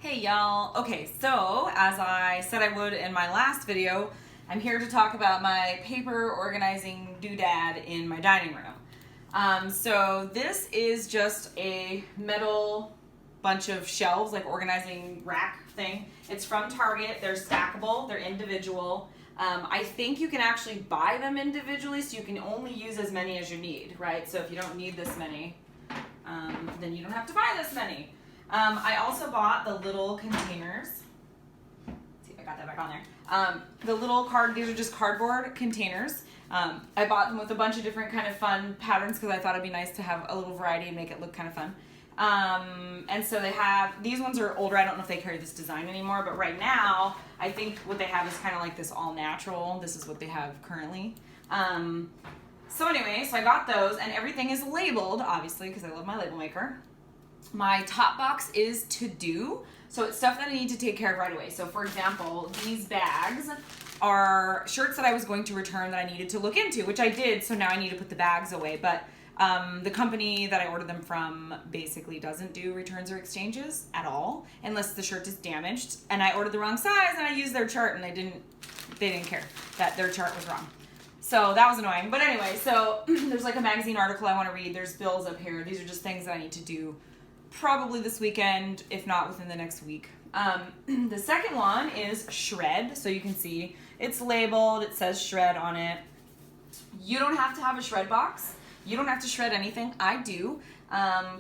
Hey y'all. Okay, so as I said I would in my last video, I'm here to talk about my paper organizing doodad in my dining room. So this is just a metal bunch of shelves, like organizing rack thing. It's from Target. They're stackable, they're individual. I think you can actually buy them individually, so you can only use as many as you need, right? So if you don't need this many, then you don't have to buy this many. I also bought the little containers. Let's see if I got that back on there. These are just cardboard containers. I bought them with a bunch of different kind of fun patterns because I thought it'd be nice to have a little variety and make it look kind of fun. And so these ones are older. I don't know if they carry this design anymore, but right now, I think what they have is kind of like this all natural. This is what they have currently. So anyway, so I got those and everything is labeled, obviously, because I love my label maker. My top box is to do, so it's stuff that I need to take care of right away. So for example, these bags are shirts that I was going to return that I needed to look into, which I did, so now I need to put the bags away. But the company that I ordered them from basically doesn't do returns or exchanges at all, unless the shirt is damaged. And I ordered the wrong size and I used their chart and they didn't care that their chart was wrong. So that was annoying. But anyway, so there's like a magazine article I want to read. There's bills up here. These are just things that I need to do probably this weekend, if not within the next week. The second one is shred. So you can see it's labeled, it says shred on it. You don't have to have a shred box. You don't have to shred anything. I do.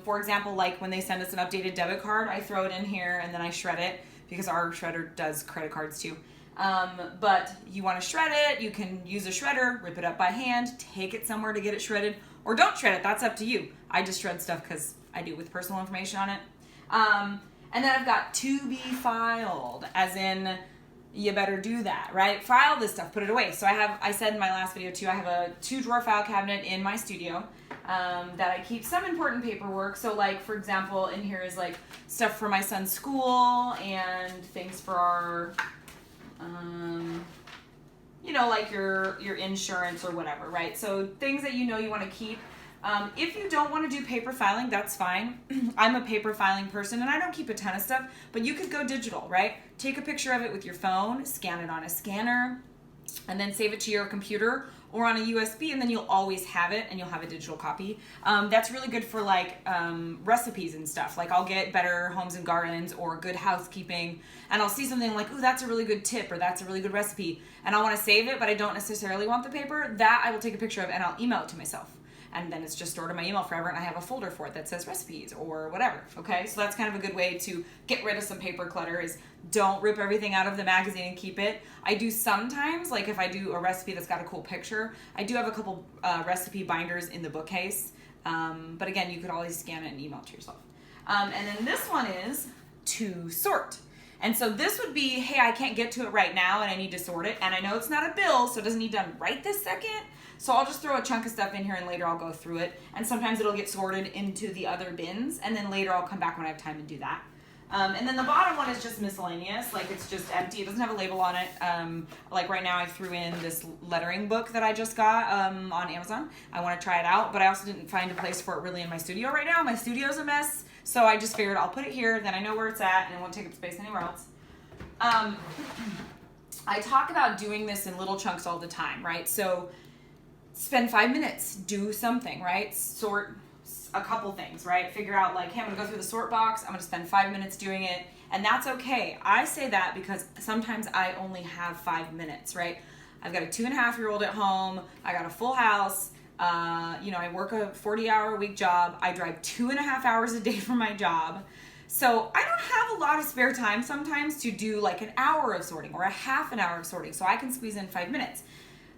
For example, like when they send us an updated debit card, I throw it in here and then I shred it because our shredder does credit cards too. But you want to shred it, you can use a shredder, rip it up by hand, take it somewhere to get it shredded, or don't shred it, that's up to you. I just shred stuff because I do with personal information on it. And then I've got to be filed, as in you better do that, right? File this stuff, put it away. So I said in my last video too, I have a 2-drawer file cabinet in my studio that I keep some important paperwork. So like, for example, in here is like stuff for my son's school and things for our, like your insurance or whatever, right? So things that you want to keep. If you don't want to do paper filing, that's fine. I'm a paper filing person and I don't keep a ton of stuff, but you could go digital, right? Take a picture of it with your phone, scan it on a scanner, and then save it to your computer or on a USB, and then you'll always have it and you'll have a digital copy. That's really good for like recipes and stuff. Like I'll get Better Homes and Gardens or Good Housekeeping and I'll see something like, ooh, that's a really good tip or that's a really good recipe, and I want to save it, but I don't necessarily want the paper. That I will take a picture of and I'll email it to myself. And then it's just stored in my email forever, and I have a folder for it that says recipes or whatever, okay? So that's kind of a good way to get rid of some paper clutter, is don't rip everything out of the magazine and keep it. I do sometimes, like if I do a recipe that's got a cool picture, I do have a couple recipe binders in the bookcase. But again, you could always scan it and email it to yourself. And then this one is to sort. And so this would be, hey, I can't get to it right now and I need to sort it. And I know it's not a bill, so it doesn't need done right this second. So I'll just throw a chunk of stuff in here and later I'll go through it. And sometimes it'll get sorted into the other bins, and then later I'll come back when I have time and do that. And then the bottom one is just miscellaneous, like it's just empty. It doesn't have a label on it. Like right now I threw in this lettering book that I just got on Amazon. I want to try it out, but I also didn't find a place for it really in my studio right now. My studio's a mess, so I just figured I'll put it here, then I know where it's at and it won't take up space anywhere else. I talk about doing this in little chunks all the time, right? So spend 5 minutes, do something, right? Sort a couple things, right? Figure out like, hey, I'm gonna go through the sort box, I'm gonna spend 5 minutes doing it, and that's okay. I say that because sometimes I only have 5 minutes, right? I've got a 2.5-year-old at home, I got a full house, I work a 40-hour-a-week job, I drive 2.5 hours a day for my job. So I don't have a lot of spare time sometimes to do like an hour of sorting or a half an hour of sorting, so I can squeeze in 5 minutes.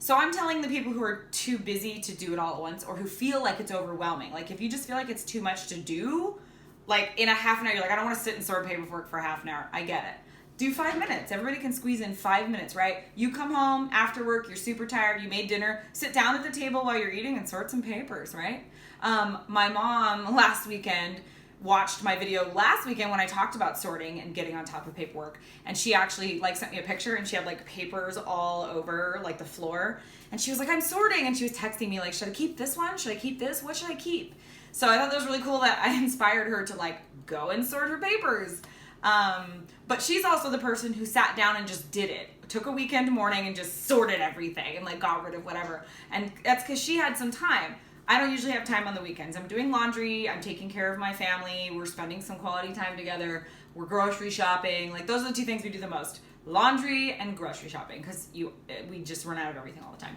So I'm telling the people who are too busy to do it all at once, or who feel like it's overwhelming, like if you just feel like it's too much to do, like in a half an hour, you're like, I don't want to sit and sort paperwork for half an hour. I get it. Do 5 minutes. Everybody can squeeze in 5 minutes, right? You come home after work, you're super tired, you made dinner, sit down at the table while you're eating and sort some papers, right? My mom last weekend watched my video last weekend when I talked about sorting and getting on top of paperwork, and she actually like sent me a picture and she had like papers all over like the floor, and she was like, I'm sorting, and she was texting me like, should I keep this one? Should I keep this? What should I keep? So I thought that was really cool that I inspired her to like go and sort her papers. But she's also the person who sat down and just did it. Took a weekend morning and just sorted everything and like got rid of whatever. And that's because she had some time. I don't usually have time on the weekends. I'm doing laundry. I'm taking care of my family. We're spending some quality time together. We're grocery shopping. Like those are the two things we do the most: laundry and grocery shopping, because we just run out of everything all the time.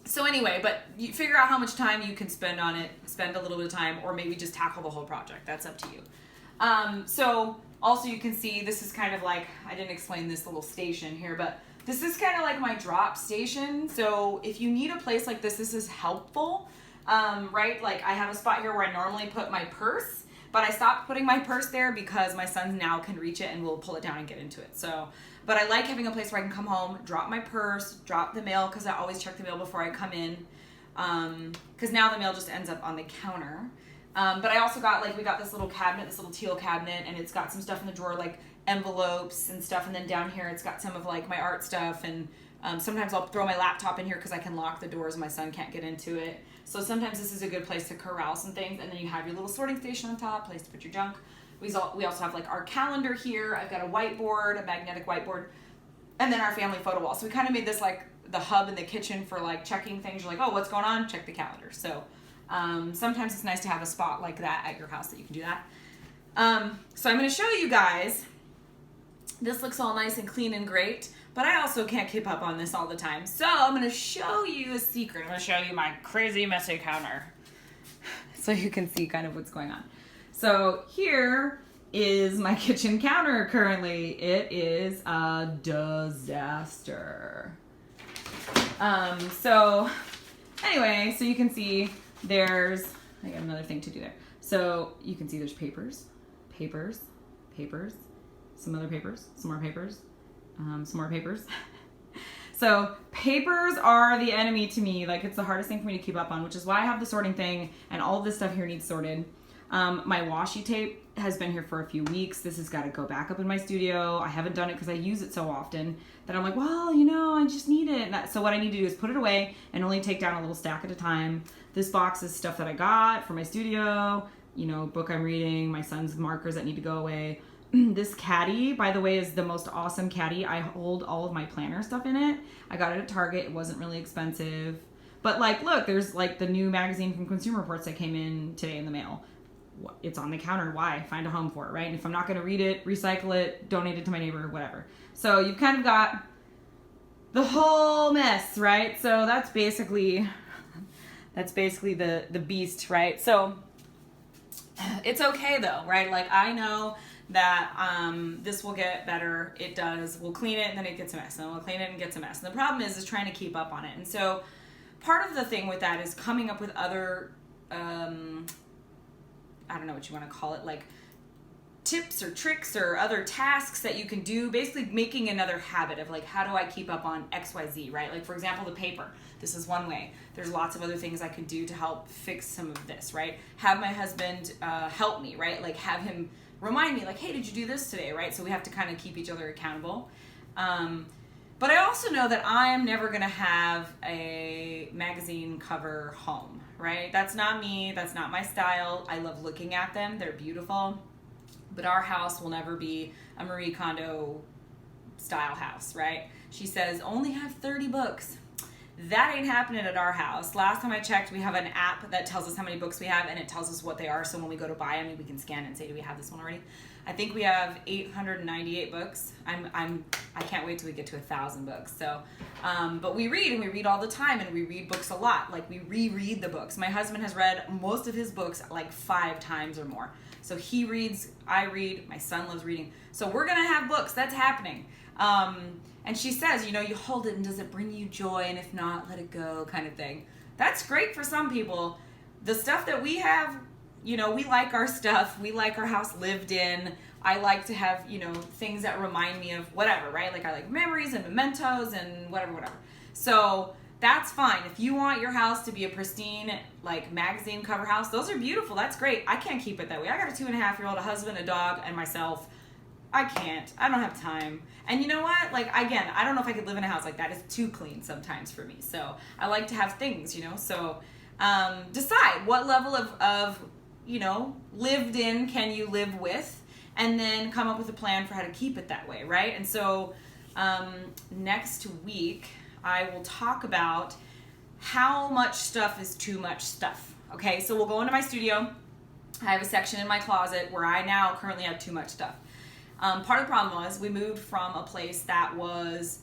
So anyway, but you figure out how much time you can spend on it. Spend a little bit of time, or maybe just tackle the whole project. That's up to you. So also you can see this is kind of like, I didn't explain this little station here, but this is kind of like my drop station. So if you need a place like this is helpful, right? Like I have a spot here where I normally put my purse, but I stopped putting my purse there because my son now can reach it and will pull it down and get into it. So, but I like having a place where I can come home, drop my purse, drop the mail, because I always check the mail before I come in, because now the mail just ends up on the counter. But I also got, like, we got this little cabinet, this little teal cabinet, and it's got some stuff in the drawer, like envelopes and stuff. And then down here, it's got some of like my art stuff. And sometimes I'll throw my laptop in here because I can lock the doors and my son can't get into it. So sometimes this is a good place to corral some things. And then you have your little sorting station on top, place to put your junk. We also have like our calendar here. I've got a whiteboard, a magnetic whiteboard, and then our family photo wall. So we kind of made this like the hub in the kitchen for like checking things. You're like, oh, what's going on? Check the calendar. So sometimes it's nice to have a spot like that at your house that you can do that. So I'm going to show you guys. This looks all nice and clean and great, but I also can't keep up on this all the time. So I'm going to show you a secret. I'm going to show you my crazy messy counter so you can see kind of what's going on. So here is my kitchen counter currently. It is a disaster. So anyway, so you can see I got another thing to do there. So you can see there's papers, some other papers, some more papers, some more papers. So papers are the enemy to me. Like, it's the hardest thing for me to keep up on, which is why I have the sorting thing, and all of this stuff here needs sorted. My washi tape has been here for a few weeks. This has got to go back up in my studio. I haven't done it because I use it so often that I'm like, well, I just need it. So what I need to do is put it away and only take down a little stack at a time. This box is stuff that I got for my studio, book I'm reading, my son's markers that need to go away. This caddy, by the way, is the most awesome caddy. I hold all of my planner stuff in it. I got it at Target. It wasn't really expensive. But look, there's the new magazine from Consumer Reports that came in today in the mail. It's on the counter. Why? Find a home for it, right? And if I'm not going to read it, recycle it, donate it to my neighbor, whatever. So you've kind of got the whole mess, right? So that's basically the beast, right? So it's okay though, right? I know that this will get better. It does. We'll clean it and then it gets a mess. And then we'll clean it and it gets a mess. And the problem is trying to keep up on it. And so part of the thing with that is coming up with other I don't know what you want to call it, tips or tricks or other tasks that you can do, basically making another habit of how do I keep up on XYZ, right? For example, the paper. This is one way. There's lots of other things I could do to help fix some of this, right? Have my husband help me, right? Have him remind me, hey, did you do this today, right? So we have to kind of keep each other accountable. But I also know that I am never going to have a magazine cover home, right? That's not me. That's not my style. I love looking at them. They're beautiful. But our house will never be a Marie Kondo style house, right? She says, only have 30 books. That ain't happening at our house. Last time I checked, we have an app that tells us how many books we have, and it tells us what they are. So when we go to buy them, we can scan it and say, do we have this one already? I think we have 898 books. I can't wait till we get to 1,000 books. So, but we read, and we read all the time, and we read books a lot. We reread the books. My husband has read most of his books 5 times or more. So he reads, I read, my son loves reading. So we're gonna have books. That's happening. And she says, you hold it and does it bring you joy? And if not, let it go, kind of thing. That's great for some people. The stuff that we have, we like our stuff. We like our house lived in. I like to have, things that remind me of whatever, right? I like memories and mementos and whatever. So that's fine. If you want your house to be a pristine, magazine cover house, those are beautiful. That's great. I can't keep it that way. I got a 2.5-year-old, a husband, a dog, and myself. I can't. I don't have time. And you know what? Again, I don't know if I could live in a house like that. It's too clean sometimes for me. So I like to have things, So decide what level of lived in can you live with, and then come up with a plan for how to keep it that way, right? And so next week I will talk about how much stuff is too much stuff. Okay, so we'll go into my studio. I have a section in my closet where I now currently have too much stuff. Part of the problem was we moved from a place that was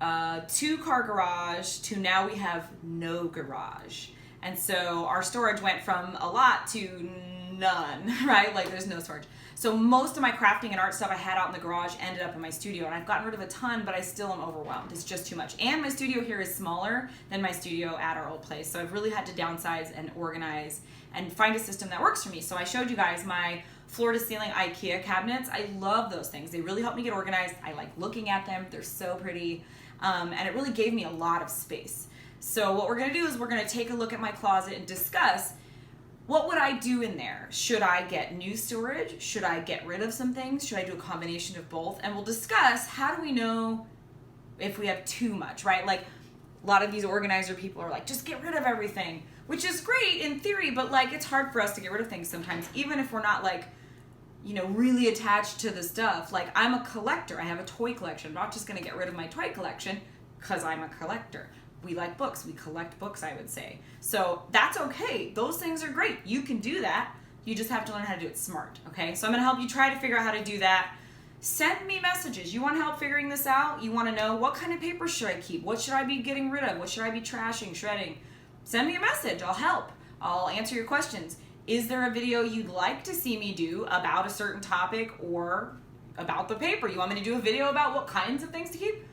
a 2-car garage to now we have no garage. And so our storage went from a lot to none, right? Like there's no storage. So most of my crafting and art stuff I had out in the garage ended up in my studio, and I've gotten rid of a ton, but I still am overwhelmed. It's just too much. And my studio here is smaller than my studio at our old place. So I've really had to downsize and organize and find a system that works for me. So I showed you guys my floor to ceiling IKEA cabinets. I love those things. They really help me get organized. I like looking at them. They're so pretty. And it really gave me a lot of space. So what we're gonna do is we're gonna take a look at my closet and discuss, what would I do in there? Should I get new storage? Should I get rid of some things? Should I do a combination of both? And we'll discuss, how do we know if we have too much, right? Like a lot of these organizer people are like, just get rid of everything, which is great in theory, but like it's hard for us to get rid of things sometimes, even if we're not like, you know, really attached to the stuff. Like I'm a collector, I have a toy collection. I'm not just gonna get rid of my toy collection because I'm a collector. We like books, we collect books, I would say. So that's okay, those things are great. You can do that, you just have to learn how to do it smart, okay? So I'm gonna help you try to figure out how to do that. Send me messages. You want help figuring this out? You wanna know what kind of paper should I keep? What should I be getting rid of? What should I be trashing, shredding? Send me a message, I'll help. I'll answer your questions. Is there a video you'd like to see me do about a certain topic or about the paper? You want me to do a video about what kinds of things to keep?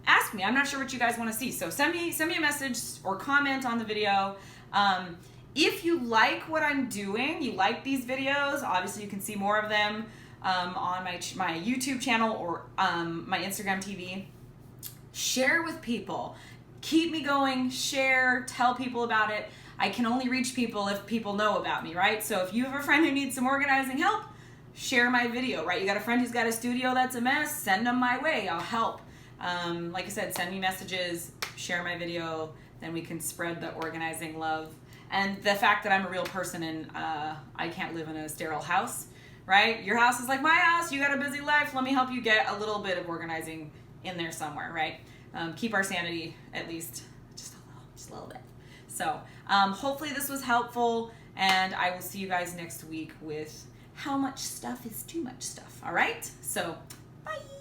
Ask me. I'm not sure what you guys want to see. So send me a message or comment on the video. If you like what I'm doing, you like these videos, obviously you can see more of them on my YouTube channel or my Instagram TV. Share with people. Keep me going, share, tell people about it. I can only reach people if people know about me, right? So if you have a friend who needs some organizing help, share my video, right? You got a friend who's got a studio that's a mess, send them my way, I'll help. Like I said, send me messages, share my video, then we can spread the organizing love. And the fact that I'm a real person and I can't live in a sterile house, right? Your house is like my house, you got a busy life, let me help you get a little bit of organizing in there somewhere, right? Keep our sanity at least just a little bit. So hopefully this was helpful, and I will see you guys next week with how much stuff is too much stuff, all right? So, bye.